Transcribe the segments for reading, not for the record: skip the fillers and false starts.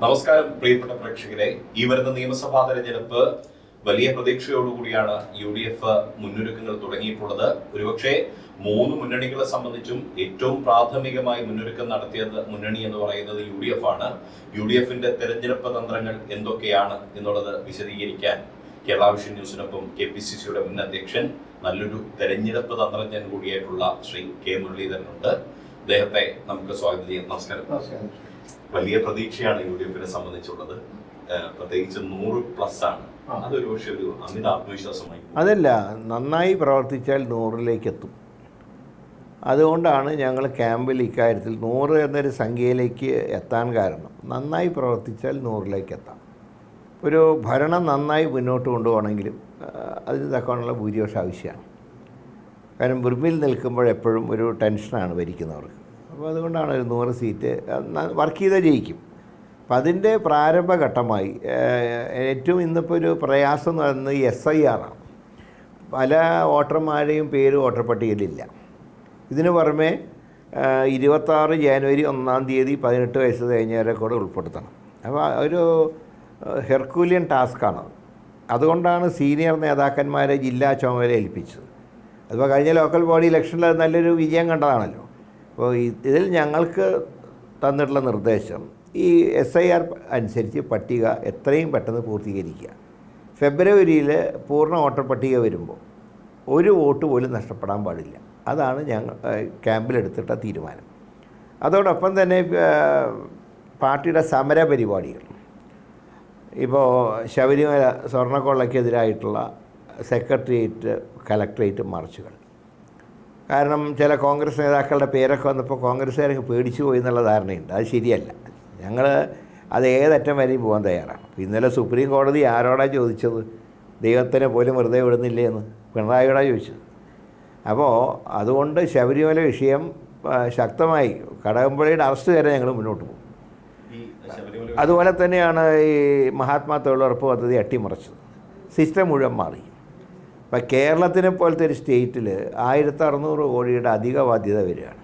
നമസ്കാരം പ്രിയപ്പെട്ട പ്രേക്ഷകരെ. ഈ വരുന്ന നിയമസഭാ തെരഞ്ഞെടുപ്പ് വലിയ പ്രതീക്ഷയോടുകൂടിയാണ് UDF മുന്നൊരുക്കങ്ങൾ തുടങ്ങിയിട്ടുള്ളത്. ഒരുപക്ഷെ മൂന്ന് മുന്നണികളെ സംബന്ധിച്ചും ഏറ്റവും പ്രാഥമികമായി മുന്നൊരുക്കം നടത്തിയത് മുന്നണി എന്ന് പറയുന്നത് UDF ആണ്. UDFന്റെ തെരഞ്ഞെടുപ്പ് തന്ത്രങ്ങൾ എന്തൊക്കെയാണ് എന്നുള്ളത് വിശദീകരിക്കാൻ കേരള വിഷൻ ന്യൂസിനൊപ്പം KPCCയുടെ മുൻ അധ്യക്ഷൻ, നല്ലൊരു തെരഞ്ഞെടുപ്പ് തന്ത്രജ്ഞൻ കൂടിയായിട്ടുള്ള ശ്രീ K മുരളീധരനുണ്ട്. അദ്ദേഹത്തെ നമുക്ക് സ്വാഗതം ചെയ്യാം. നമസ്കാരം. വലിയ പ്രതീക്ഷയാണ് UDFനെ സംബന്ധിച്ചുള്ളത്. പ്രത്യേകിച്ച് 100+ ആണ്. അതൊരു പക്ഷേ ഒരു അമിത ആത്മവിശ്വാസമായി. അതല്ല, നന്നായി പ്രവർത്തിച്ചാൽ 100-ലേക്ക് എത്തും. അതുകൊണ്ടാണ് ഞങ്ങൾ ക്യാമ്പിൽ ഇക്കാര്യത്തിൽ 100 എന്നൊരു സംഖ്യയിലേക്ക് എത്താൻ കാരണം. നന്നായി പ്രവർത്തിച്ചാൽ 100-ലേക്ക് എത്താം. ഒരു ഭരണം നന്നായി മുന്നോട്ട് കൊണ്ടുപോകണമെങ്കിലും അതിന് തക്കമുള്ള ഭൂരിപക്ഷം ആവശ്യമാണ്. കാരണം മുൻപിൽ നിൽക്കുമ്പോഴെപ്പോഴും ഒരു ടെൻഷനാണ് ഭരിക്കുന്നവർക്ക്. അപ്പോൾ അതുകൊണ്ടാണ് ഒരു 100 സീറ്റ് വർക്ക് ചെയ്താൽ ജയിക്കും. അപ്പം അതിൻ്റെ പ്രാരംഭഘട്ടമായി ഏറ്റവും ഇന്നിപ്പോൾ ഒരു പ്രയാസം എന്ന് പറയുന്നത് SIR ആണ്. പല വോട്ടർമാരെയും പേര് വോട്ടർ പട്ടികയിലില്ല. ഇതിന് പുറമെ 26 ജനുവരി 1-ാം തീയതി 18 വയസ്സ് കഴിഞ്ഞവരെ കൂടെ ഉൾപ്പെടുത്തണം. അപ്പോൾ ഒരു ഹെർക്കൂലിയൻ ടാസ്ക്കാണത്. അതുകൊണ്ടാണ് സീനിയർ നേതാക്കന്മാരെ ജില്ലാ ചുമതല ഏൽപ്പിച്ചത്. അതിപ്പോൾ കഴിഞ്ഞ ലോക്കൽ ബോഡി ഇലക്ഷനിൽ അത് നല്ലൊരു വിജയം കണ്ടതാണല്ലോ. അപ്പോൾ ഇതിൽ ഞങ്ങൾക്ക് തന്നിട്ടുള്ള നിർദ്ദേശം ഈ SIR അനുസരിച്ച് പട്ടിക എത്രയും പെട്ടെന്ന് പൂർത്തീകരിക്കുക. ഫെബ്രുവരിയിൽ പൂർണ്ണ വോട്ടർ പട്ടിക വരുമ്പോൾ ഒരു വോട്ട് പോലും നഷ്ടപ്പെടാൻ പാടില്ല. അതാണ് ഞങ്ങൾ ക്യാമ്പിലെടുത്തിട്ട തീരുമാനം. അതോടൊപ്പം തന്നെ പാർട്ടിയുടെ സമര പരിപാടികൾ, ഇപ്പോൾ ശബരിമല സ്വർണ്ണക്കൊള്ളയ്ക്കെതിരായിട്ടുള്ള സെക്രട്ടേറിയറ്റ് കലക്ട്രേറ്റ് മാർച്ചുകൾ. കാരണം ചില കോൺഗ്രസ് നേതാക്കളുടെ പേരൊക്കെ വന്നപ്പോൾ കോൺഗ്രസ്സുകാരൊക്കെ പേടിച്ചു പോയി എന്നുള്ള ധാരണയുണ്ട്. അത് ശരിയല്ല. ഞങ്ങൾ അത് ഏതറ്റം വരെയും പോകാൻ തയ്യാറാണ്. ഇന്നലെ സുപ്രീം കോടതി ആരോടാണ് ചോദിച്ചത്? ദൈവത്തിനെ പോലും വെറുതെ വിടുന്നില്ലേ എന്ന് പിണറായിയോടാണ് ചോദിച്ചത്. അപ്പോൾ അതുകൊണ്ട് ശബരിമല വിഷയം ശക്തമായി കടകംപള്ളിയുടെ അറസ്റ്റ് വരെ ഞങ്ങൾ മുന്നോട്ട് പോകും. അതുപോലെ തന്നെയാണ് ഈ മഹാത്മാ തൊഴിലുറപ്പ് പദ്ധതി അട്ടിമറിച്ചത്. സിസ്റ്റം മുഴുവൻ മാറി. ഇപ്പം കേരളത്തിനെ പോലത്തെ ഒരു സ്റ്റേറ്റിൽ 1600 കോടിയുടെ അധിക ബാധ്യത വരികയാണ്.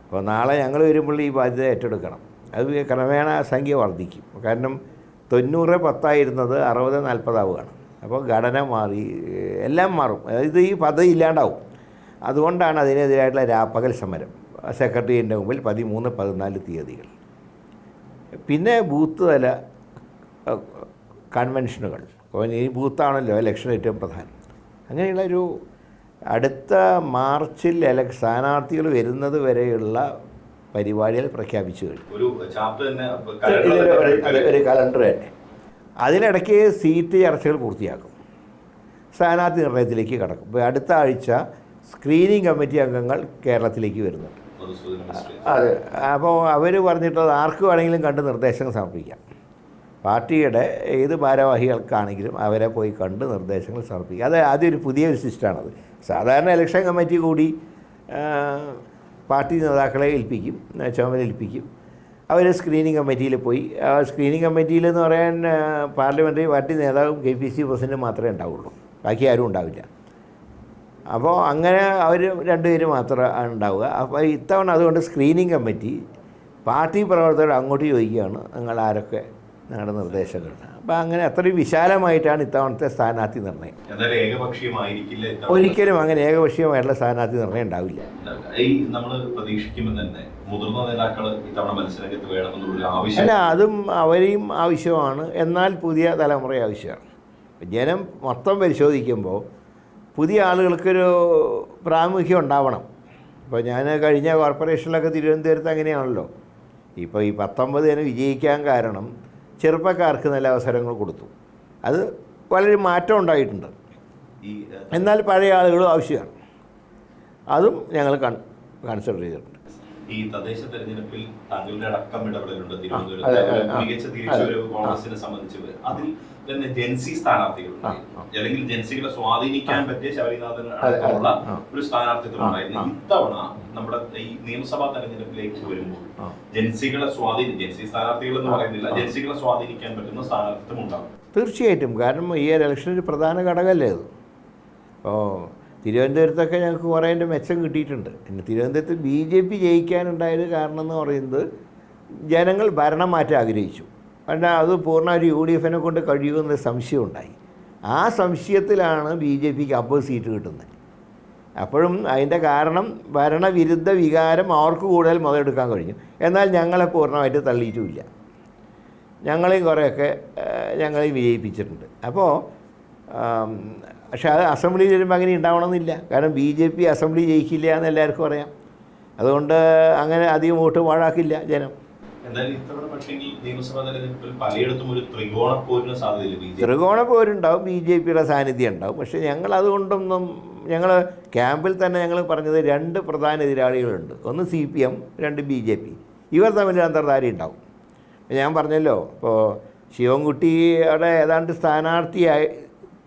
അപ്പോൾ നാളെ ഞങ്ങൾ വരുമ്പോൾ ഈ ബാധ്യത ഏറ്റെടുക്കണം. അത് ക്രമേണ സംഖ്യ വർദ്ധിക്കും. കാരണം 90-10 ആയിരുന്നത് 60-40 ആവുകയാണ്. അപ്പോൾ ഘടന മാറി, എല്ലാം മാറും. അതായത് ഈ പദ്ധതി ഇല്ലാണ്ടാവും. അതുകൊണ്ടാണ് അതിനെതിരായിട്ടുള്ള രാപ്പകൽ സമരം സെക്രട്ടേറിയറ്റിൻ്റെ മുമ്പിൽ 13-14 തീയതികൾ. പിന്നെ ബൂത്ത് തല കൺവെൻഷനുകൾ. അപ്പോൾ ഈ ബൂത്താണല്ലോ ഇലക്ഷൻ ഏറ്റവും പ്രധാനം. അങ്ങനെയുള്ളൊരു അടുത്ത മാർച്ചിൽ സ്ഥാനാർത്ഥികൾ വരുന്നത് വരെയുള്ള പരിപാടികൾ പ്രഖ്യാപിച്ചു കഴിഞ്ഞു. ഒരു കലണ്ടർ തന്നെ. അതിനിടയ്ക്ക് സീറ്റ് ചർച്ചകൾ പൂർത്തിയാക്കും. സ്ഥാനാർത്ഥി നിർണയത്തിലേക്ക് കടക്കും. ഇപ്പോൾ അടുത്ത ആഴ്ച സ്ക്രീനിങ് കമ്മിറ്റി അംഗങ്ങൾ കേരളത്തിലേക്ക് വരുന്നുണ്ട്. അതെ. അപ്പോൾ അവർ പറഞ്ഞിട്ടുള്ളത് ആർക്ക് വേണമെങ്കിലും കണ്ട് നിർദ്ദേശങ്ങൾ സമർപ്പിക്കാം. പാർട്ടിയുടെ ഏത് ഭാരവാഹികൾക്കാണെങ്കിലും അവരെ പോയി കണ്ട് നിർദ്ദേശങ്ങൾ സമർപ്പിക്കുക. അത് ആദ്യം ഒരു പുതിയൊരു സിസ്റ്റമാണത്. സാധാരണ ഇലക്ഷൻ കമ്മിറ്റി കൂടി പാർട്ടി നേതാക്കളെ ഏൽപ്പിക്കും, ചുമതല ഏൽപ്പിക്കും. അവർ സ്ക്രീനിങ് കമ്മിറ്റിയിൽ പോയി, സ്ക്രീനിങ് കമ്മിറ്റിയിൽ എന്ന് പറയാൻ പാർലമെൻ്ററി പാർട്ടി നേതാവും KPCC പ്രസിഡൻറ്റും മാത്രമേ ഉണ്ടാവുള്ളൂ. ബാക്കി ആരും ഉണ്ടാവില്ല. അപ്പോൾ അങ്ങനെ അവർ രണ്ടുപേരും മാത്രമാണ് ഉണ്ടാവുക. അപ്പോൾ ഇത്തവണ അതുകൊണ്ട് സ്ക്രീനിങ് കമ്മിറ്റി പാർട്ടി പ്രവർത്തകർ അങ്ങോട്ട് ചോദിക്കുകയാണ്, നിങ്ങൾ ആരൊക്കെ ഞങ്ങളുടെ നിർദ്ദേശങ്ങൾ. അപ്പോൾ അങ്ങനെ അത്രയും വിശാലമായിട്ടാണ് ഇത്തവണത്തെ സ്ഥാനാർത്ഥി നിർണയം. ഒരിക്കലും അങ്ങനെ ഏകപക്ഷീയമായിട്ടുള്ള സ്ഥാനാർത്ഥി നിർണയം ഉണ്ടാവില്ല. അല്ല, അതും അവരെയും ആവശ്യമാണ്. എന്നാൽ പുതിയ തലമുറ ആവശ്യമാണ്. ജനം മൊത്തം പരിശോധിക്കുമ്പോൾ പുതിയ ആളുകൾക്കൊരു പ്രാമുഖ്യം ഉണ്ടാവണം. ഇപ്പോൾ ഞാൻ കഴിഞ്ഞ കോർപ്പറേഷനിലൊക്കെ തിരുവനന്തപുരത്ത് അങ്ങനെയാണല്ലോ. ഇപ്പോൾ ഈ 19 വിജയിക്കാൻ കാരണം ചെറുപ്പക്കാർക്ക് നല്ല അവസരങ്ങൾ കൊടുത്തു. അത് വളരെ മാറ്റം ഉണ്ടായിട്ടുണ്ട്. എന്നാൽ പഴയ ആളുകളും ആവശ്യമാണ്. അതും ഞങ്ങൾ കൺസിഡർ ചെയ്തിട്ടുണ്ട്. ഈ തദ്ദേശ തെരഞ്ഞെടുപ്പിൽ താങ്കളുടെ അടക്കം ഇടപെടലുണ്ട് തിരുവനന്തപുരത്ത്. മികച്ച തിരിച്ചുവരവ് കോൺഗ്രസിനെ സംബന്ധിച്ച് അതിൽ തന്നെ ജെൻസി സ്ഥാനാർത്ഥികൾ, അല്ലെങ്കിൽ ജെൻസികളെ സ്വാധീനിക്കാൻ പറ്റിയ ശബരിനാഥൻ അടക്കമുള്ള ഒരു സ്ഥാനാർത്ഥിത്വമുണ്ടായിരുന്നു. ഇത്തവണ നമ്മുടെ ഈ നിയമസഭാ തെരഞ്ഞെടുപ്പിലേക്ക് വരുമ്പോൾ ജെൻസികളെ ജെൻസി സ്ഥാനാർത്ഥികൾ എന്ന് പറയുന്നില്ല, ജെൻസികളെ സ്വാധീനിക്കാൻ പറ്റുന്ന സ്ഥാനാർത്ഥിത്വം ഉണ്ടാകും. തീർച്ചയായിട്ടും. കാരണം ഈ ഇലക്ഷനൊരു പ്രധാന ഘടകമല്ലേ അത്. അപ്പോൾ തിരുവനന്തപുരത്തൊക്കെ ഞങ്ങൾക്ക് കുറേ മെച്ചം കിട്ടിയിട്ടുണ്ട്. പിന്നെ തിരുവനന്തപുരത്ത് BJP ജയിക്കാനുണ്ടായത് കാരണം എന്ന് പറയുന്നത് ജനങ്ങൾ ഭരണം മാറ്റം ആഗ്രഹിച്ചു. കാരണം അത് പൂർണ്ണ യു ഡി എഫിനെ കൊണ്ട് കഴിയുമെന്ന് സംശയമുണ്ടായി. ആ സംശയത്തിലാണ് ബി ജെ പിക്ക് 50 സീറ്റ് കിട്ടുന്നത്. അപ്പോഴും അതിൻ്റെ കാരണം ഭരണവിരുദ്ധ വികാരം അവർക്ക് കൂടുതൽ മുതലെടുക്കാൻ കഴിഞ്ഞു. എന്നാൽ ഞങ്ങളെ പൂർണ്ണമായിട്ട് തള്ളിയിട്ടുമില്ല. ഞങ്ങളെയും കുറേയൊക്കെ ഞങ്ങളെയും വിജയിപ്പിച്ചിട്ടുണ്ട്. അപ്പോൾ പക്ഷേ അത് അസംബ്ലിയിൽ വരുമ്പോൾ അങ്ങനെ ഉണ്ടാവണമെന്നില്ല. കാരണം ബി ജെ പി അസംബ്ലി ജയിക്കില്ല എന്ന് എല്ലാവർക്കും അറിയാം. അതുകൊണ്ട് അങ്ങനെ അധികം വോട്ട് പാഴാക്കില്ല ജനം. എന്നാൽ ഇത്തവണ പക്ഷേങ്കിൽ നിയമസഭാ തെരഞ്ഞെടുപ്പിൽ പലയിടത്തും ഒരു ത്രികോണ പോരിന് സാധ്യതയില്ല. ത്രികോണ പോരുണ്ടാവും, ബി ജെ പിയുടെ സാന്നിധ്യം ഉണ്ടാവും. പക്ഷേ ഞങ്ങൾ അതുകൊണ്ടൊന്നും ഞങ്ങൾ ക്യാമ്പിൽ തന്നെ ഞങ്ങൾ പറഞ്ഞത് 2 പ്രധാന എതിരാളികളുണ്ട്. ഒന്ന് CPM, 2 BJP. ഇവർ തമ്മിൽ അന്തർധാര ഉണ്ടാവും. ഞാൻ പറഞ്ഞല്ലോ, ഇപ്പോൾ ശിവൻകുട്ടിയുടെ ഏതാണ്ട് സ്ഥാനാർത്ഥിയായി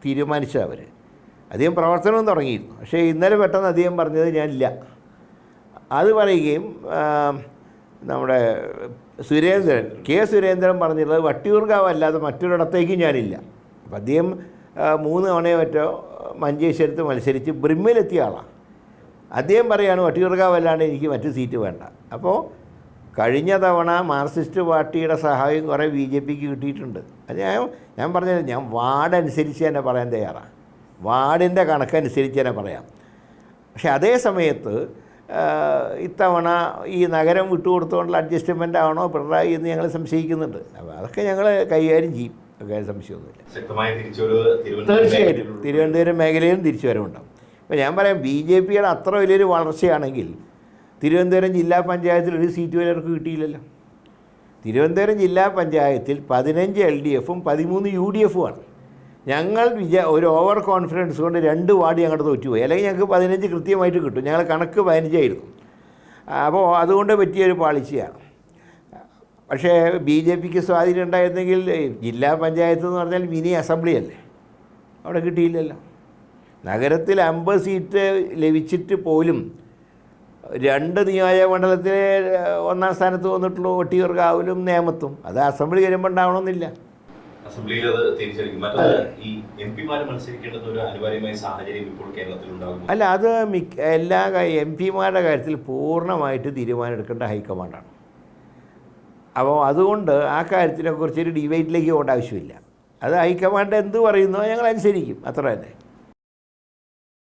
തീരുമാനിച്ചവർ അധികം പ്രവർത്തനവും തുടങ്ങിയിരുന്നു. പക്ഷേ ഇന്നലെ പെട്ടെന്ന് അധികം പറഞ്ഞത് ഞാനില്ല. അത് പറയുകയും നമ്മുടെ സുരേന്ദ്രൻ പറഞ്ഞിട്ടുള്ളത് വട്ടിയൂർക്കാവ് അല്ലാതെ മറ്റൊരിടത്തേക്കും ഞാനില്ല. അപ്പം അദ്ദേഹം 3 തവണയോ മറ്റോ മഞ്ചേശ്വരത്ത് മത്സരിച്ച് ബ്രിമ്മിലെത്തിയ ആളാണ്. അദ്ദേഹം പറയുകയാണ് വട്ടിയൂർക്കാവ് അല്ലാണ്ട് എനിക്ക് മറ്റു സീറ്റ് വേണ്ട. അപ്പോൾ കഴിഞ്ഞ തവണ മാർക്സിസ്റ്റ് പാർട്ടിയുടെ സഹായം കുറേ BJP കിട്ടിയിട്ടുണ്ട്. അത് ഞാൻ പറഞ്ഞത് ഞാൻ വാർഡനുസരിച്ച് തന്നെ പറയാൻ തയ്യാറാണ്. വാർഡിൻ്റെ കണക്കനുസരിച്ച് തന്നെ പറയാം. പക്ഷേ അതേ സമയത്ത് ഇത്തവണ ഈ നഗരം വിട്ടുകൊടുത്തുകൊണ്ടുള്ള അഡ്ജസ്റ്റ്മെൻ്റ് ആണോ പിണറായി എന്ന് ഞങ്ങൾ സംശയിക്കുന്നുണ്ട്. അപ്പോൾ അതൊക്കെ ഞങ്ങൾ കൈകാര്യം ചെയ്യും. ഒക്കെ സംശയമൊന്നുമില്ല. തീർച്ചയായിട്ടും തിരുവനന്തപുരം മേഖലയിലും തിരിച്ചുവരവുണ്ടാവും. അപ്പോൾ ഞാൻ പറയാം, BJPയുടെ അത്ര വലിയൊരു വളർച്ചയാണെങ്കിൽ തിരുവനന്തപുരം ജില്ലാ പഞ്ചായത്തിൽ ഒരു സീറ്റ് വരെ അവർക്ക് കിട്ടിയില്ലല്ലോ. തിരുവനന്തപുരം ജില്ലാ പഞ്ചായത്തിൽ 15 LDFും 13 UDFുമാണ്. ഞങ്ങൾ ഒരു ഓവർ കോൺഫിഡൻസ് കൊണ്ട് 2 വാർഡ് ഞങ്ങളുടെ തോറ്റുപോയി. അല്ലെങ്കിൽ ഞങ്ങൾക്ക് 15 കൃത്യമായിട്ട് കിട്ടും. ഞങ്ങൾ കണക്ക് 15 ആയിരുന്നു. അപ്പോൾ അതുകൊണ്ട് പറ്റിയൊരു പാളിച്ചയാണ്. പക്ഷേ BJPക്ക് സ്വാധീനം ഉണ്ടായിരുന്നെങ്കിൽ ജില്ലാ പഞ്ചായത്ത് എന്ന് പറഞ്ഞാൽ മിനി അസംബ്ലി അല്ലേ, അവിടെ കിട്ടിയില്ലല്ലോ. നഗരത്തിൽ 50 സീറ്റ് ലഭിച്ചിട്ട് പോലും 2 നിയോജകമണ്ഡലത്തിലെ 1ാം സ്ഥാനത്ത് വന്നിട്ടുള്ളൂ, വട്ടിയൂർക്കാവിലും നേമത്തും. അത് അസംബ്ലി വരുമ്പോൾ ഉണ്ടാവണമെന്നില്ല. അസംബ്ലിയിൽ അത് തിരിച്ചടിക്കും. മറ്റൊന്ന്, ഈ MP-മാർ മത്സരിക്കേണ്ടുന്ന ഒരു അനിവാര്യമായ സാഹചര്യം ഇപ്പോൾ കേരളത്തിൽ ഉണ്ടാകും. അല്ല, അത് എല്ലാ MP-മാരുടെ കാര്യത്തിൽ പൂർണ്ണമായിട്ട് തീരുമാനമെടുക്കേണ്ട ഹൈക്കമാൻഡാണ്. അപ്പോൾ അതുകൊണ്ട് ആ കാര്യത്തിനെക്കുറിച്ചൊരു ഡിബേറ്റിലേക്ക് പോകേണ്ട ആവശ്യമില്ല. അത് ഹൈക്കമാൻഡ് എന്ത് പറയുന്നോ ഞങ്ങൾ അനുസരിക്കും, അത്ര തന്നെ.